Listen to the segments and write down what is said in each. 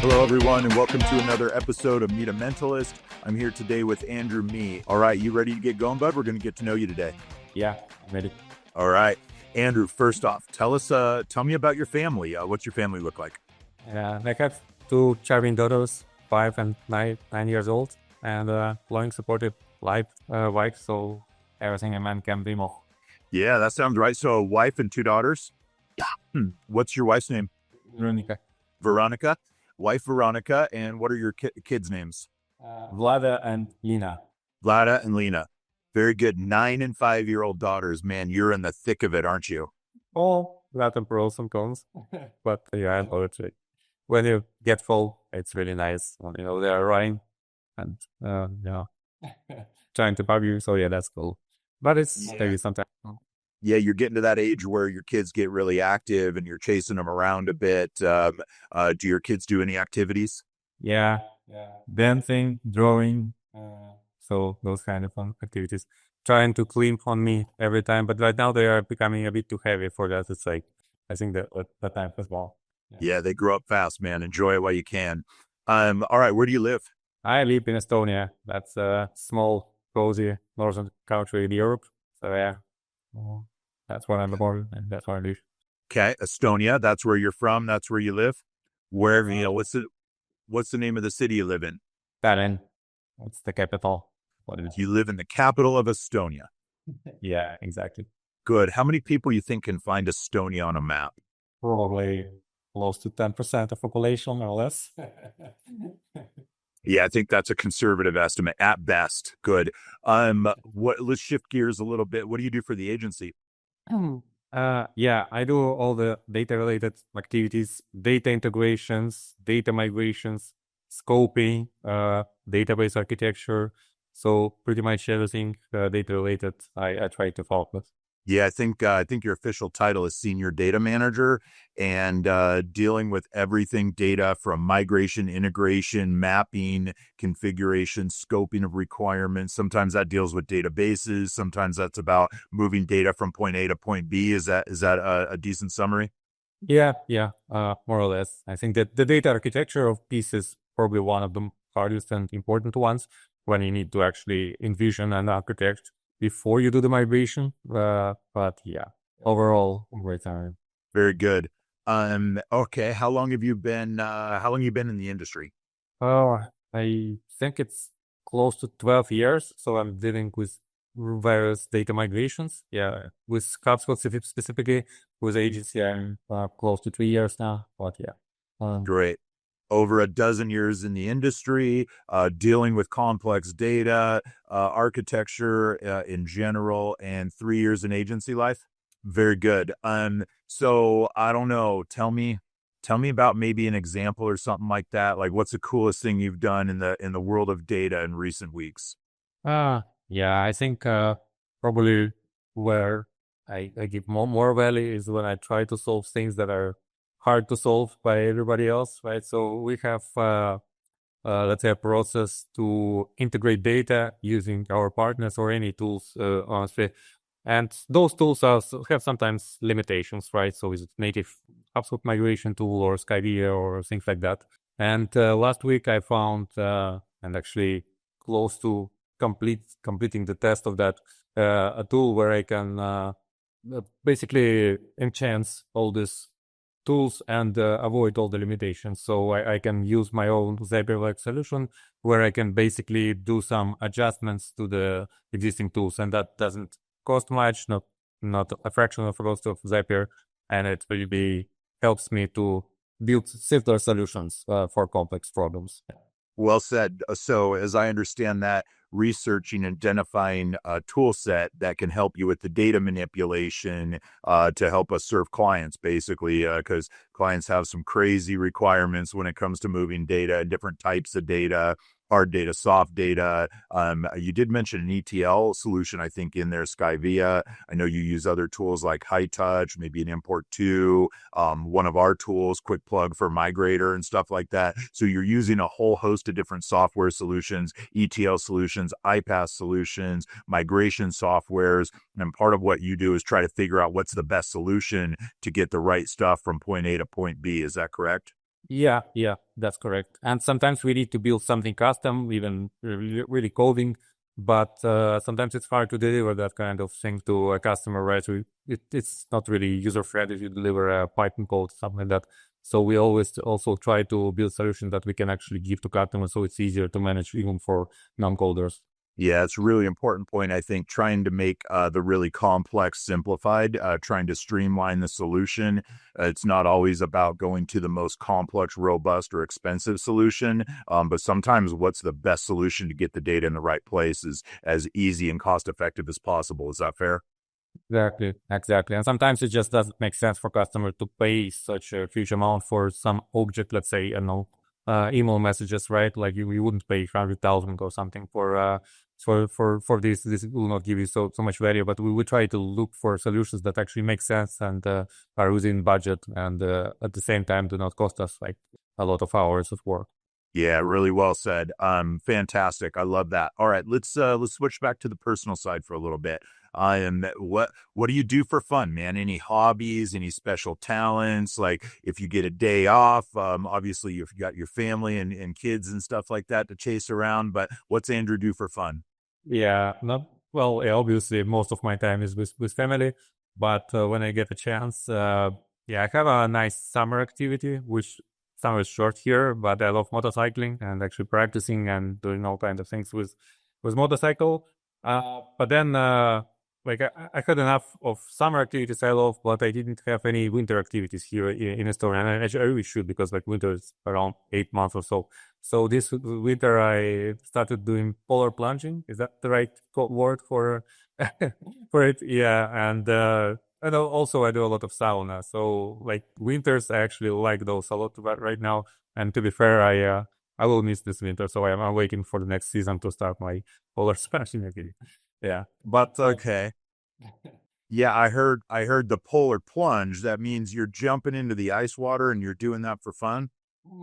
Hello, everyone, and welcome to another episode of Meet a Mentalist. I'm here today with Andrew Me. All right, you ready to get going, bud? We're going to get to know you today. Yeah, I'm ready. All right, Andrew. First off, tell me about your family. What's your family look like? I have two charming daughters, 5 and 9 years old, and long supportive wife. So everything a man can dream of. Yeah, that sounds right. So, a wife and two daughters. What's your wife's name? Veronica, Veronica. Wife Veronica, and what are your kids' names? Vlada and Lina. Vlada and Lena. Very good. 9 and 5-year-old daughters. Man, you're in the thick of it, aren't you? All that and pros and cons, but yeah, I know it's when you get full, it's really nice. They are running and trying to pub you. So yeah, that's cool. But it's maybe sometimes. Yeah, you're getting to that age where your kids get really active and you're chasing them around a bit. Do your kids do any activities? Yeah, dancing, drawing, so those kind of fun activities. Trying to clean on me every time, but right now they are becoming a bit too heavy for that. It's like, I think that time as well. Yeah, they grow up fast, man. Enjoy it while you can. All right, where do you live? I live in Estonia. That's a small, cozy northern country in Europe. So yeah, that's where I'm born and that's where I live. Okay, Estonia. That's where you're from. That's where you live. Where what's the name of the city you live in? Tallinn, it's the capital. What is You live in the capital of Estonia. Yeah, exactly. Good. How many people you think can find Estonia on a map? Probably close to 10% of population or less. Yeah, I think that's a conservative estimate at best. Good. Let's shift gears a little bit. What do you do for the agency? Yeah, I do all the data related activities, data integrations, data migrations, scoping, database architecture. So pretty much everything data related, I try to focus. Yeah, I think your official title is senior data manager, and dealing with everything data from migration, integration, mapping, configuration, scoping of requirements. Sometimes that deals with databases. Sometimes that's about moving data from point A to point B. Is that a decent summary? Yeah, more or less. I think that the data architecture of piece is probably one of the hardest and important ones when you need to actually envision and architect before you do the migration. But yeah, overall, great time. Very good. Okay. How long have you been in the industry? Oh, I think it's close to 12 years. So I'm dealing with various data migrations. Yeah, with HubSpot specifically, with agency, I'm close to 3 years now. But yeah. Great. Over a dozen years in the industry, dealing with complex data, architecture in general, and 3 years in agency life. Very good. So I don't know. Tell me about maybe an example or something like that. Like, what's the coolest thing you've done in the world of data in recent weeks? Yeah, I think probably where I give more value is when I try to solve things that are hard to solve by everybody else, right? So we have, let's say, a process to integrate data using our partners or any tools, honestly. And those tools have sometimes limitations, right? So is it native HubSpot migration tool or Skyvia or things like that? And last week I found, and actually close to completing the test of that, a tool where I can basically enhance all these tools and avoid all the limitations. So I can use my own Zapier-like solution where I can basically do some adjustments to the existing tools, and that doesn't cost much, not a fraction of the cost of Zapier, and it really helps me to build simpler solutions for complex problems. Well said. So, as I understand that, researching and identifying a tool set that can help you with the data manipulation to help us serve clients, basically, because clients have some crazy requirements when it comes to moving data, different types of data, hard data, soft data. You did mention an ETL solution, I think, in there, Skyvia. I know you use other tools like High Touch, maybe an Import 2, one of our tools, Quick Plug for Migrator and stuff like that. So you're using a whole host of different software solutions, ETL solutions, iPaaS solutions, migration softwares. And part of what you do is try to figure out what's the best solution to get the right stuff from point A to point B. Is that correct? Yeah, that's correct. And sometimes we need to build something custom, even really coding, but sometimes it's hard to deliver that kind of thing to a customer, right? It's not really user friendly if you deliver a Python code, something like that. So we always also try to build solutions that we can actually give to customers, so it's easier to manage even for non-coders. Yeah, it's a really important point. I think trying to make the really complex simplified, trying to streamline the solution. It's not always about going to the most complex, robust, or expensive solution, but sometimes what's the best solution to get the data in the right place is as easy and cost effective as possible. Is that fair? Exactly, exactly. And sometimes it just doesn't make sense for customer to pay such a huge amount for some object, let's say, email messages, right? Like you wouldn't pay 100,000 or something for this. This will not give you so much value, but we would try to look for solutions that actually make sense and are within budget and at the same time do not cost us like a lot of hours of work. Yeah, really well said. Fantastic. I love that. All right, let's switch back to the personal side for a little bit. What do you do for fun, man? Any hobbies, any special talents? Like if you get a day off, obviously you've got your family and kids and stuff like that to chase around, but what's Andrew do for fun? Yeah, not well. Yeah, obviously, most of my time is with family, but when I get a chance, yeah, I have a nice summer activity, which summer is short here, but I love motorcycling and actually practicing and doing all kinds of things with motorcycle. But then, like I had enough of summer activities I love, but I didn't have any winter activities here in Estonia, and I really should because like winter is around 8 months or so. So this winter I started doing polar plunging. Is that the right word for for it? Yeah, and also I do a lot of sauna. So like winters, I actually like those a lot right now. And to be fair, I will miss this winter, so I'm waiting for the next season to start my polar plunging again. Yeah, but Okay. Yeah, I heard the polar plunge. That means you're jumping into the ice water and you're doing that for fun.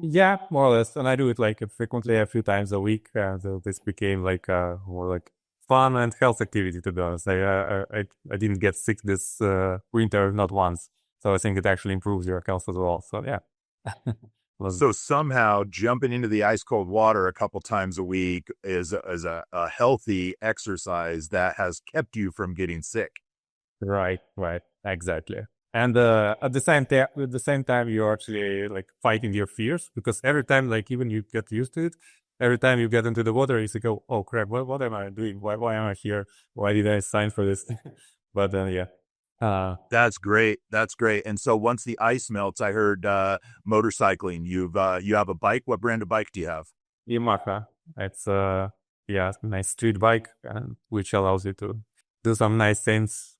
yeah, more or less. And I do it like frequently a few times a week. So this became like more like fun and health activity, to be honest. I didn't get sick this winter, not once. So I think it actually improves your health as well. So yeah. Was So somehow jumping into the ice cold water a couple times a week is a healthy exercise that has kept you from getting sick. right, exactly. And at the same time, you're actually like fighting your fears because every time, like even you get used to it, every time you get into the water, you go, "Oh crap, what am I doing? Why am I here? Why did I sign for this?" But then, yeah, uh, That's great. That's great. And so once the ice melts, I heard motorcycling. You have a bike. What brand of bike do you have? Yamaha. It's yeah, nice street bike, which allows you to do some nice things.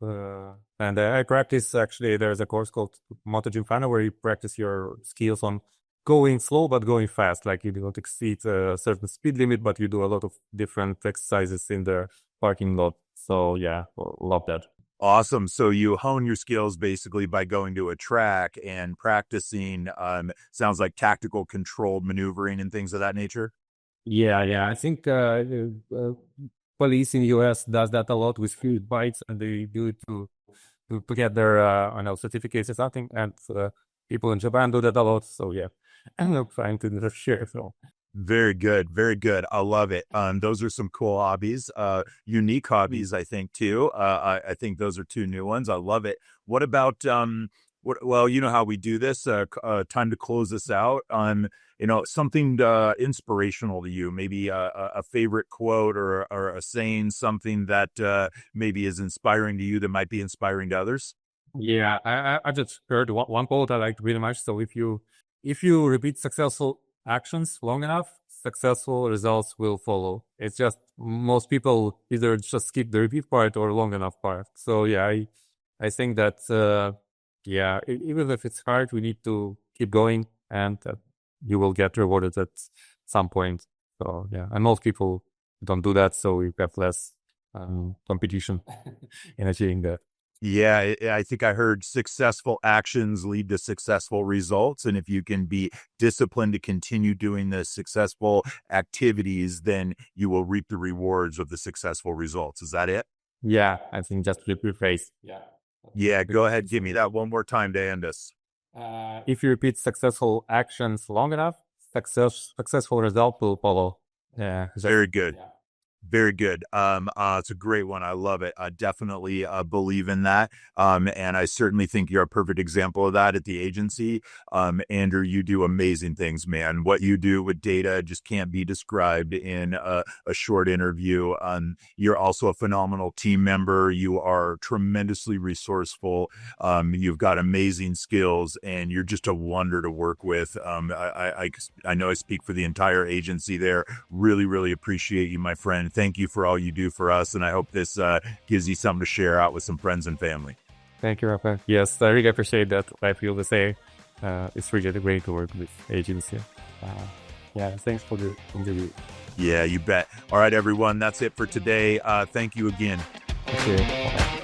And I practice actually. There's a course called MotoGym where you practice your skills on going slow but going fast. Like you do not exceed a certain speed limit, but you do a lot of different exercises in the parking lot. So yeah, love that. Awesome. So you hone your skills basically by going to a track and practicing, sounds like tactical controlled maneuvering and things of that nature. Yeah. I think police in US does that a lot with field bikes, and they do it to get their I know certificates or something. And people in Japan do that a lot. So yeah, and I'm trying to share. So Very good. Very good. I love it. Those are some cool hobbies, unique mm. hobbies, I think too. I think those are two new ones. I love it. What about, well, you know how we do this, time to close this out. Something, inspirational to you, maybe a favorite quote or a saying, something that, maybe is inspiring to you that might be inspiring to others. Yeah, I just heard one quote I liked really much. So if you repeat successful actions long enough, successful results will follow. It's just most people either just skip the repeat part or long enough part. So yeah, I think that yeah, even if it's hard, we need to keep going, and you will get rewarded at some point. So yeah, and most people don't do that, so we have less competition in achieving that. Yeah, I think I heard successful actions lead to successful results. And if you can be disciplined to continue doing the successful activities, then you will reap the rewards of the successful results. Is that it? Yeah, I think just flip your face. Yeah. Yeah, go ahead. Give me that one more time to end us. if you repeat successful actions long enough, successful result will follow. Yeah, Very good. Very good. It's a great one. I love it. I definitely believe in that. And I certainly think you're a perfect example of that at the agency. Andrew, you do amazing things, man. What you do with data just can't be described in a short interview. You're also a phenomenal team member. You are tremendously resourceful. You've got amazing skills, and you're just a wonder to work with. I know I speak for the entire agency there. Really, really appreciate you, my friend. Thank you for all you do for us, and I hope this gives you something to share out with some friends and family. Thank you, Rafa. Yes, I really appreciate that. I feel the same. It's really great to work with agency. Yeah, thanks for the interview. Yeah, you bet. All right, everyone, that's it for today. Thank you again. Okay.